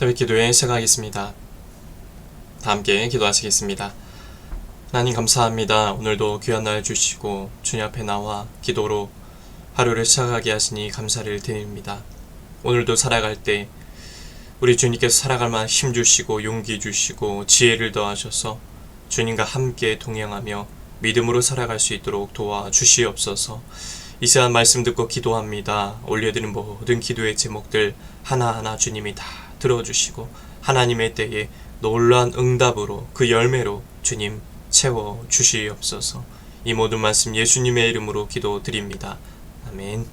새벽 기도에 시작하겠습니다. 다 함께 기도하시겠습니다. 하나님 감사합니다. 오늘도 귀한 날 주시고 주님 앞에 나와 기도로 하루를 시작하게 하시니 감사를 드립니다. 오늘도 살아갈 때 우리 주님께서 살아갈 만한 힘 주시고 용기 주시고 지혜를 더하셔서 주님과 함께 동행하며 믿음으로 살아갈 수 있도록 도와주시옵소서. 이 시간 말씀 듣고 기도합니다. 올려드린 모든 기도의 제목들 하나하나 주님이 다 들어주시고 하나님의 때에 놀라운 응답으로 그 열매로 주님 채워주시옵소서. 이 모든 말씀 예수님의 이름으로 기도드립니다. 아멘.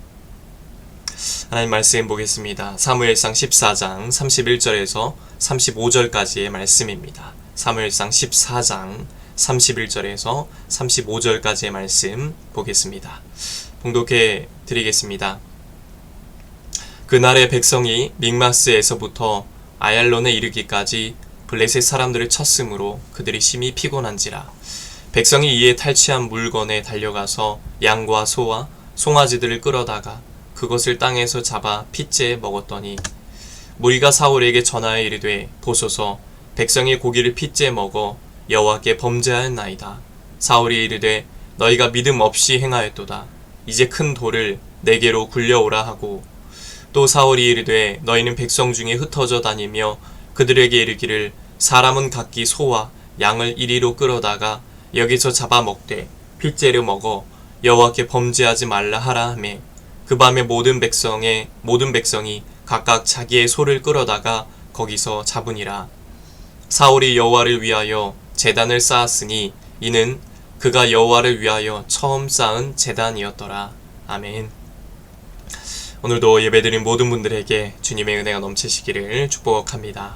하나님 말씀 보겠습니다. 사무엘상 14장 31절에서 35절까지의 말씀입니다. 사무엘상 14장 31절에서 35절까지의 말씀 보겠습니다. 봉독해 드리겠습니다. 그날의 백성이 믹마스에서부터 아얄론에 이르기까지 블레셋 사람들을 쳤으므로 그들이 심히 피곤한지라. 백성이 이에 탈취한 물건에 달려가서 양과 소와 송아지들을 끌어다가 그것을 땅에서 잡아 핏째 먹었더니 무리가 사울에게 전하여 이르되 보소서 백성이 고기를 핏째 먹어 여호와께 범죄하였나이다. 사울이 이르되 너희가 믿음 없이 행하였도다. 이제 큰 돌을 내게로 굴려오라 하고 또 사울이 이르되 너희는 백성 중에 흩어져 다니며 그들에게 이르기를 사람은 각기 소와 양을 이리로 끌어다가 여기서 잡아 먹되 핏째를 먹어 여호와께 범죄하지 말라 하라 하매 그 밤에 모든 백성이 각각 자기의 소를 끌어다가 거기서 잡으니라. 사울이 여호와를 위하여 제단을 쌓았으니 이는 그가 여호와를 위하여 처음 쌓은 제단이었더라. 아멘. 오늘도 예배드린 모든 분들에게 주님의 은혜가 넘치시기를 축복합니다.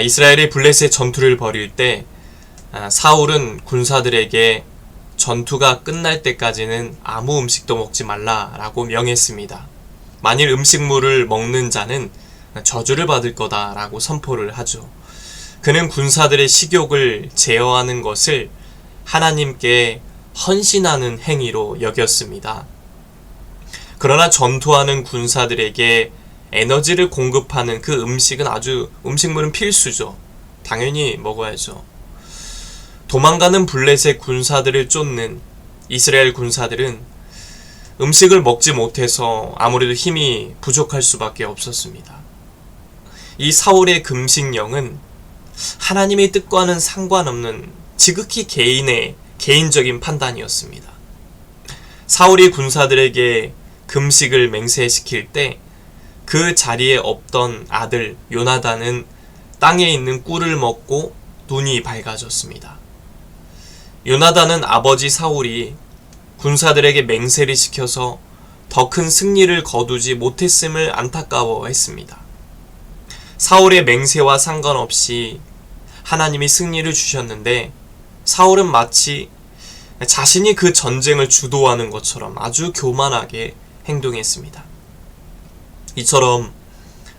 이스라엘이 블레셋 전투를 벌일 때 사울은 군사들에게 전투가 끝날 때까지는 아무 음식도 먹지 말라라고 명했습니다. 만일 음식물을 먹는 자는 저주를 받을 거다라고 선포를 하죠. 그는 군사들의 식욕을 제어하는 것을 하나님께 헌신하는 행위로 여겼습니다. 그러나 전투하는 군사들에게 에너지를 공급하는 그 음식물은 필수죠. 당연히 먹어야죠. 도망가는 블레셋 군사들을 쫓는 이스라엘 군사들은 음식을 먹지 못해서 아무래도 힘이 부족할 수밖에 없었습니다. 이 사울의 금식령은 하나님의 뜻과는 상관없는 지극히 개인적인 판단이었습니다. 사울이 군사들에게 금식을 맹세시킬 때 그 자리에 없던 아들 요나단은 땅에 있는 꿀을 먹고 눈이 밝아졌습니다. 요나단은 아버지 사울이 군사들에게 맹세를 시켜서 더 큰 승리를 거두지 못했음을 안타까워했습니다. 사울의 맹세와 상관없이 하나님이 승리를 주셨는데 사울은 마치 자신이 그 전쟁을 주도하는 것처럼 아주 교만하게 행동했습니다. 이처럼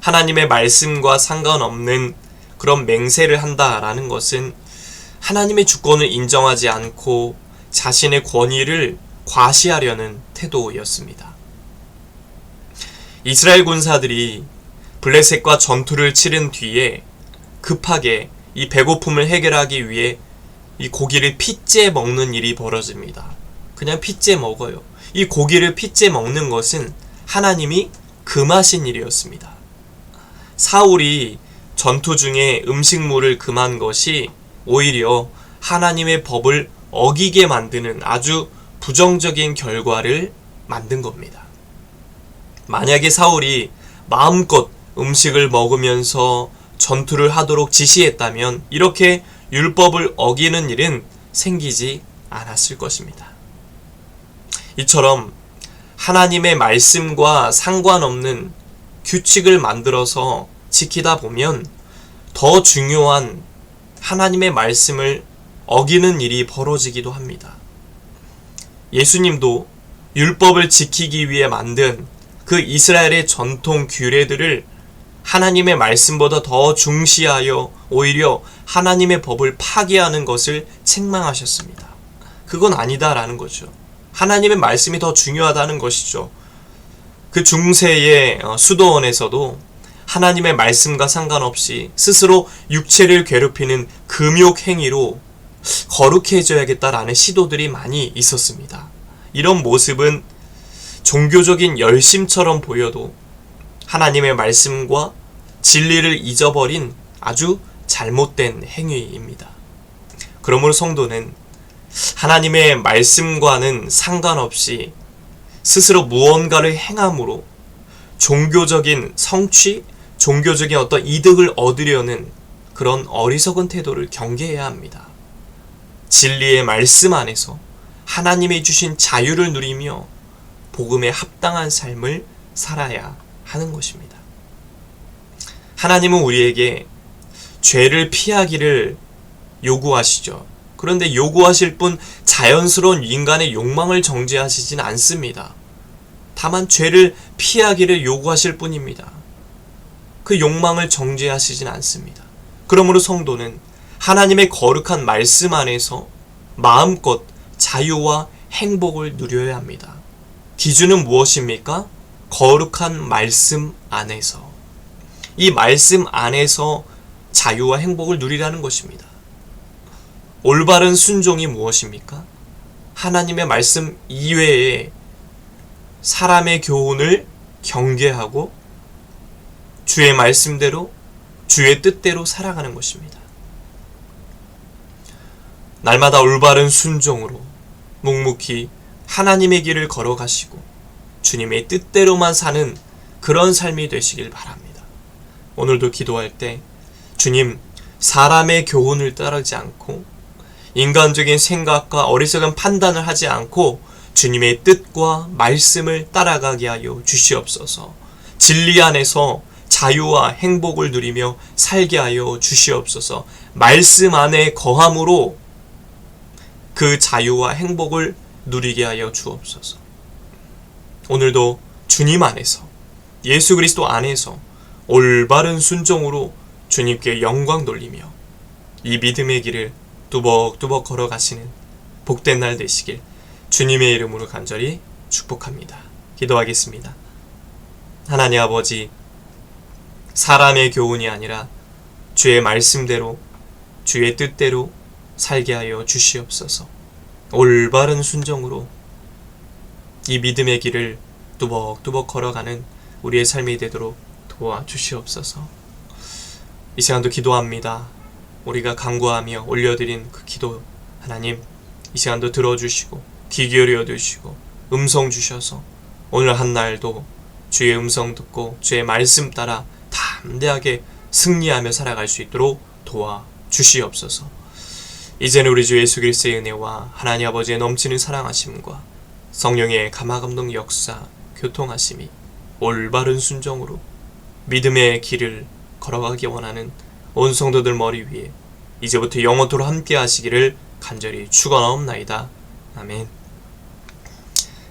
하나님의 말씀과 상관없는 그런 맹세를 한다라는 것은 하나님의 주권을 인정하지 않고 자신의 권위를 과시하려는 태도였습니다. 이스라엘 군사들이 블레셋과 전투를 치른 뒤에 급하게 이 배고픔을 해결하기 위해 이 고기를 핏째 먹는 일이 벌어집니다. 그냥 핏째 먹어요. 이 고기를 핏째 먹는 것은 하나님이 금하신 일이었습니다. 사울이 전투 중에 음식물을 금한 것이 오히려 하나님의 법을 어기게 만드는 아주 부정적인 결과를 만든 겁니다. 만약에 사울이 마음껏 음식을 먹으면서 전투를 하도록 지시했다면 이렇게 율법을 어기는 일은 생기지 않았을 것입니다. 이처럼 하나님의 말씀과 상관없는 규칙을 만들어서 지키다 보면 더 중요한 하나님의 말씀을 어기는 일이 벌어지기도 합니다. 예수님도 율법을 지키기 위해 만든 그 이스라엘의 전통 규례들을 하나님의 말씀보다 더 중시하여 오히려 하나님의 법을 파괴하는 것을 책망하셨습니다. 그건 아니다라는 거죠. 하나님의 말씀이 더 중요하다는 것이죠. 그 중세의 수도원에서도 하나님의 말씀과 상관없이 스스로 육체를 괴롭히는 금욕 행위로 거룩해져야겠다라는 시도들이 많이 있었습니다. 이런 모습은 종교적인 열심처럼 보여도 하나님의 말씀과 진리를 잊어버린 아주 잘못된 행위입니다. 그러므로 성도는 하나님의 말씀과는 상관없이 스스로 무언가를 행함으로 종교적인 성취, 종교적인 어떤 이득을 얻으려는 그런 어리석은 태도를 경계해야 합니다. 진리의 말씀 안에서 하나님이 주신 자유를 누리며 복음에 합당한 삶을 살아야 하는 것입니다. 하나님은 우리에게 죄를 피하기를 요구하시죠. 그런데 요구하실 뿐 자연스러운 인간의 욕망을 정죄하시진 않습니다. 다만 죄를 피하기를 요구하실 뿐입니다. 그 욕망을 정죄하시진 않습니다. 그러므로 성도는 하나님의 거룩한 말씀 안에서 마음껏 자유와 행복을 누려야 합니다. 기준은 무엇입니까? 거룩한 말씀 안에서. 이 말씀 안에서 자유와 행복을 누리라는 것입니다. 올바른 순종이 무엇입니까? 하나님의 말씀 이외에 사람의 교훈을 경계하고 주의 말씀대로, 주의 뜻대로 살아가는 것입니다. 날마다 올바른 순종으로 묵묵히 하나님의 길을 걸어가시고 주님의 뜻대로만 사는 그런 삶이 되시길 바랍니다. 오늘도 기도할 때 주님, 사람의 교훈을 따르지 않고 인간적인 생각과 어리석은 판단을 하지 않고 주님의 뜻과 말씀을 따라가게 하여 주시옵소서. 진리 안에서 자유와 행복을 누리며 살게 하여 주시옵소서. 말씀 안에 거함으로 그 자유와 행복을 누리게 하여 주옵소서. 오늘도 주님 안에서, 예수 그리스도 안에서 올바른 순종으로 주님께 영광 돌리며 이 믿음의 길을 뚜벅뚜벅 걸어가시는 복된 날 되시길 주님의 이름으로 간절히 축복합니다. 기도하겠습니다. 하나님 아버지, 사람의 교훈이 아니라 주의 말씀대로, 주의 뜻대로 살게 하여 주시옵소서. 올바른 순종으로 이 믿음의 길을 뚜벅뚜벅 걸어가는 우리의 삶이 되도록 도와주시옵소서. 이 시간도 기도합니다. 우리가 간구하며 올려드린 그 기도, 하나님 이 시간도 들어주시고 귀 기울여 주시고 음성 주셔서 오늘 한 날도 주의 음성 듣고 주의 말씀 따라 담대하게 승리하며 살아갈 수 있도록 도와주시옵소서. 이제는 우리 주 예수 그리스도의 은혜와 하나님 아버지의 넘치는 사랑하심과 성령의 감화감동 역사, 교통하심이 올바른 순종으로 믿음의 길을 걸어가기 원하는 온 성도들 머리 위에 이제부터 영원토록 함께 하시기를 간절히 축원하옵나이다. 아멘.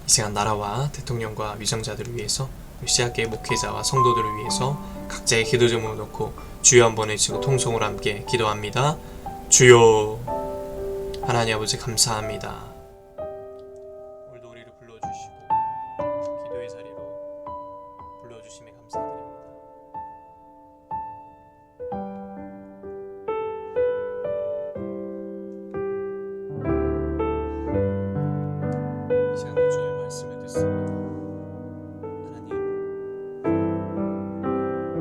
이 시간 나라와 대통령과 위정자들을 위해서 시작계 목회자와 성도들을 위해서 각자의 기도 제목을 놓고 주여 한번 외치고 통성으로 함께 기도합니다. 주여, 하나님 아버지 감사합니다. 오늘도 우리를 불러주시고 기도의 자리로 불러주심에 감사드립니다. 이 시간도 주의 말씀을 듣습니다. 하나님,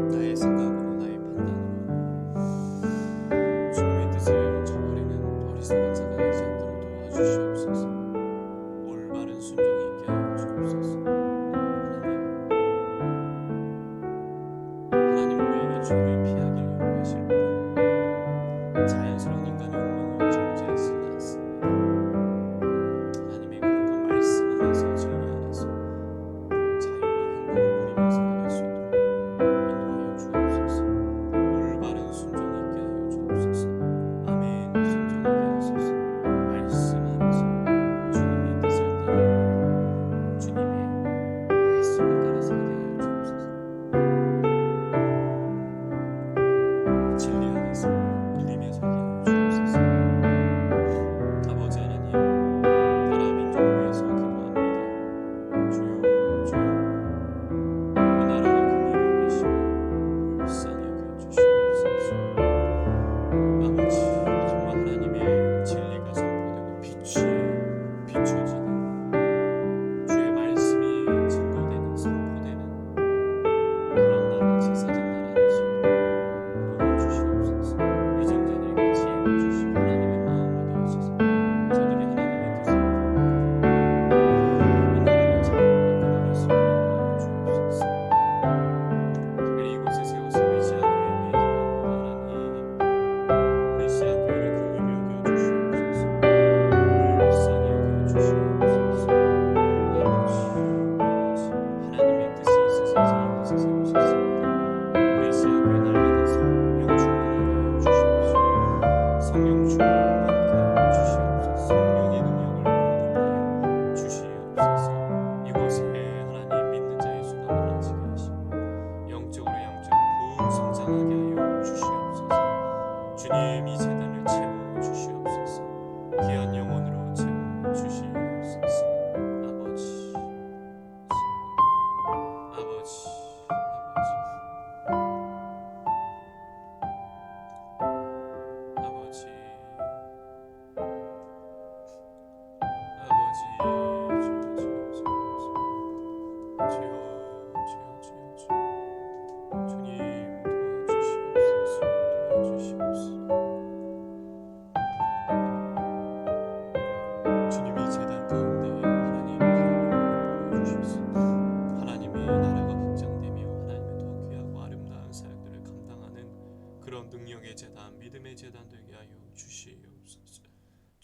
나의 생각으로, 나의 판단으로 주님의 뜻을 저버리는 어리석은 자가 되지 않도록 도와주시옵소서. 올바른 순종이 있게 하여 주옵소서. 하나님 우리에게 죄를 피하기를 요구하실 뿐 자연스러운 인간의 욕망을 정죄하시지 않습니다. 하나님의 거룩한 말씀 안에서, 진리 안에서 자유와 행복을 누리며 살아갈 수 있도록 인도하여 주옵소서. 올바른 순종이 있게 하여 주옵소서. 아멘. 순종하게 하소서. 말씀 안에서 주님의 뜻을 따라 주님의 말씀을 따라 살게 하여 주옵소서. 진리 안에서 믿으며 살게 하여 주옵소서. 아버지 하나님, 나라 민족을 위해서 기도합니다. 주여, 주여, 이 나라를 긍휼히 여기시고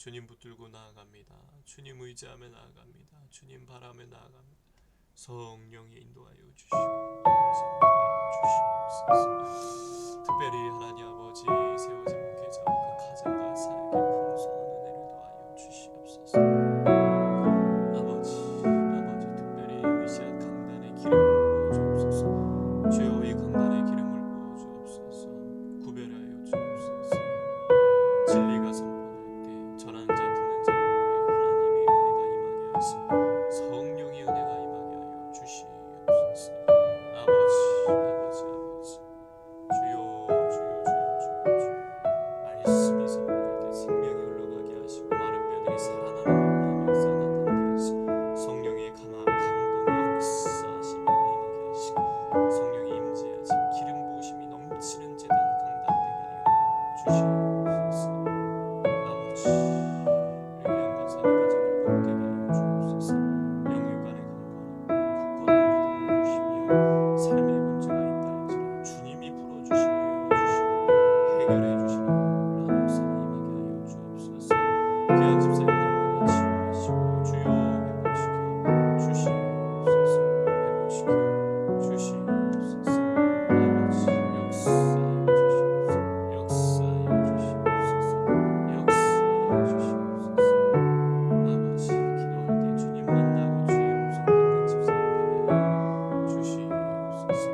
주님 붙들고 나아갑니다. 주님 의지하며 나아갑니다. 주님 바라며 나아갑니다. 성령이 인도하여 주시고 주시옵소서. 특별히 하나님 아버지 세워진 목회자와 그 가정과 사역에 풍성한 은혜를 더하여 주시옵소서. 아버지 특별히 의지한 강단의 기름을 부어주옵소서. 주여 이 강단의 기름을 부어주옵소서. 구별하여 주옵소서. 진리가 선포될 때 전하는 자 듣는 자 모두에 하나님의 은혜가 임하게 하시고 성령의 은혜가 임하게 하여 주시옵소서. 아버지 주여 말씀이 선포될 때 생명이 흘러가게 하시고 마른 뼈들이 살아나는 역사 나타나게 하시고 성령의 감동 역사하심이 임하게 하시고 성령의 임재하심 기름 부으심이 넘치는 제단 강단 되게 하여 주시옵소서. 아버지 우리 귀한 권사님 가정을 복되게 하여 주옵소서. 영육 간의 강건함 굳건한 믿음을 주시며 삶의 문제가 있다 할지라도 주님이 풀어주시고 열어주시고 해결해 주시는 놀라운 역사가 임하게 하여 주옵소서. 귀한 집사님 날마다 치유하시고 주여 회복시켜 주시옵소서. 회복시켜 주시옵소서. 아버지 역사하여 주시옵소서. 역사하여 주시옵소서. 역사하여 주시옵소서. 아버지 기도할 때 주님 만나고 주의 음성 듣는 집사님 되게 하여 주시옵소서.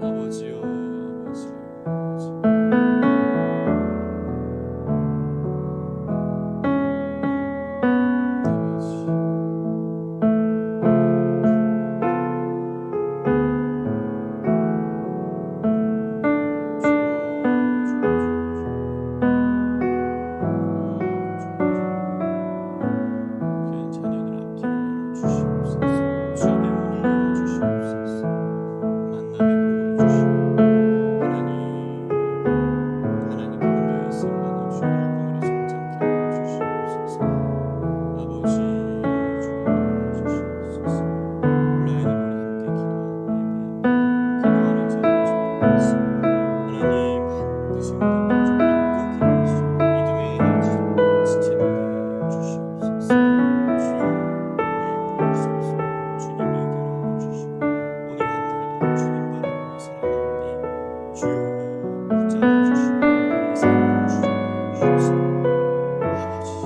아버지여 귀한 자녀들 앞길을 열어주시옵소서. 주님의 문을 열어주시옵소서. 만남의 복을 주시고 하나님께 인도에 쓰임받는 주의 일꾼으로 성장케 하여 주시옵소서. 아버지 주님 도와주시옵소서. 온라인으로 함께 기도하는 자를 축복하시고 하나님 반드시 응답을 좀 믿고 기도하시고 믿음의 지체되게 하여 주시옵소서. 주여 우리의 불러주소서. 주님에게로 주시고 오늘 한날도 주님 바라보며 살아가니 주여 붙잡아 주시고 우리의 삶을 주시옵소서. 아버지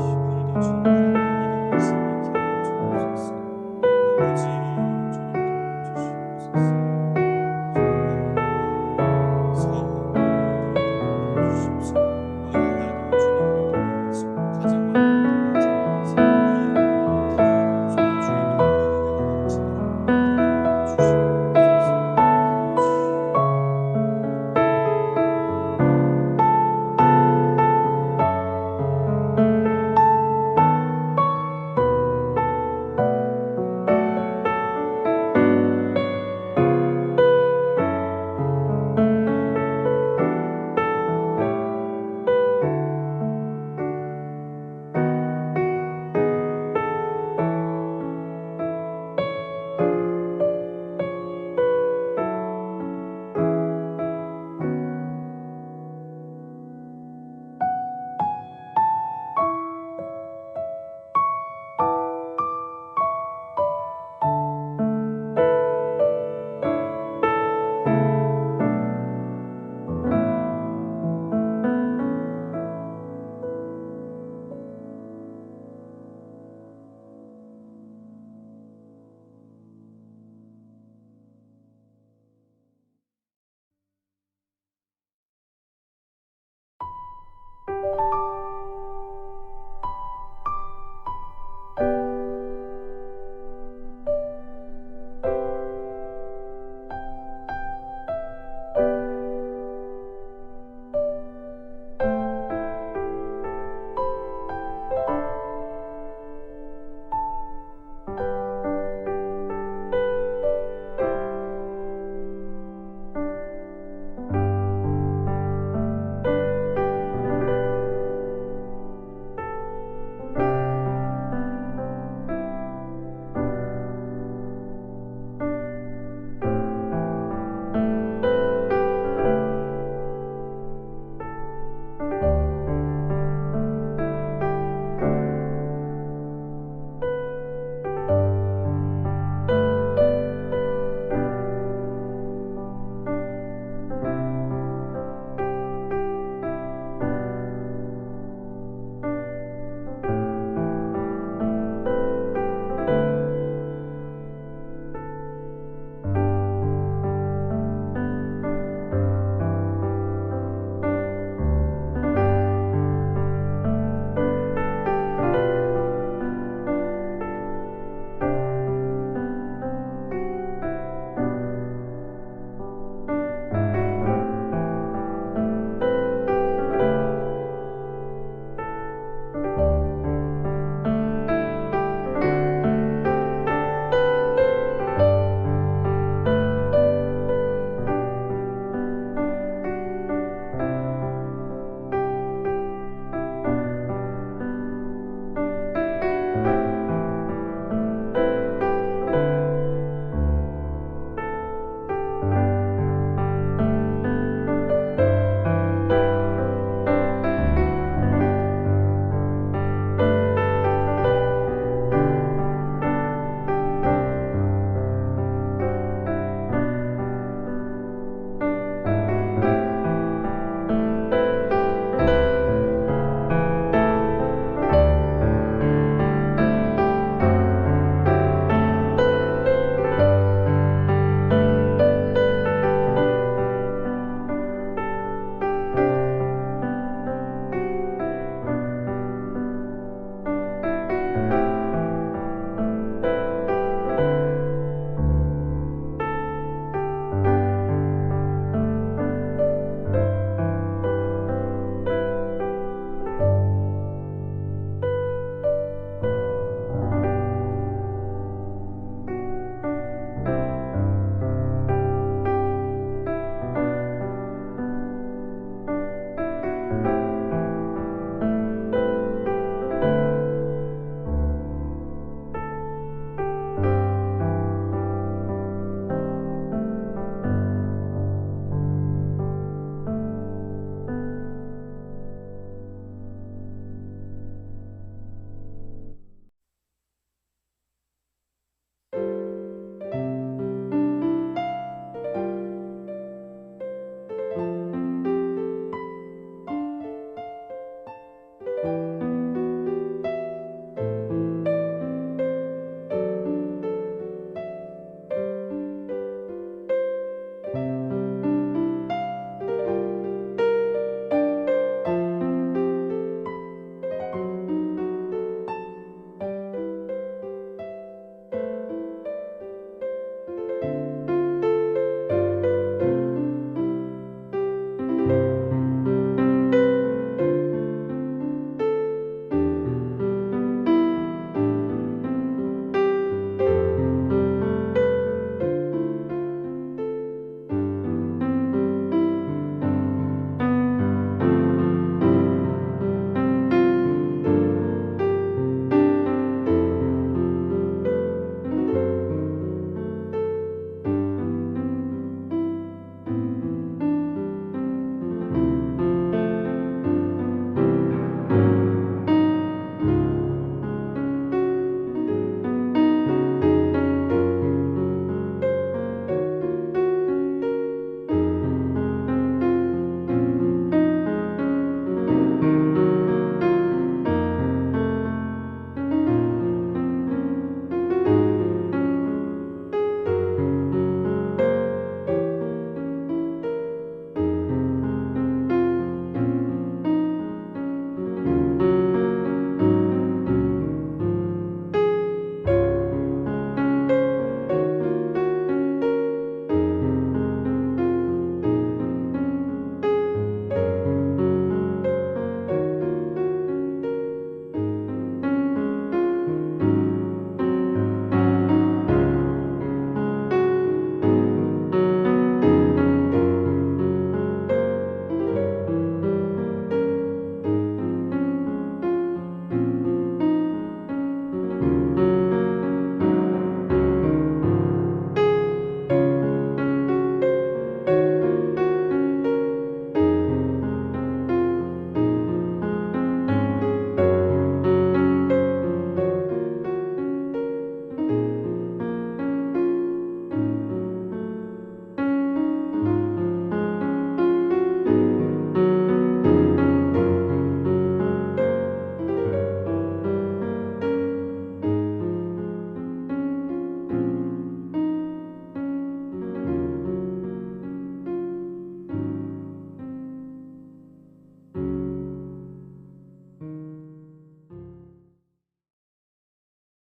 오늘도 주님 바라보며 믿음을 살게 하여 주옵소서. 아버지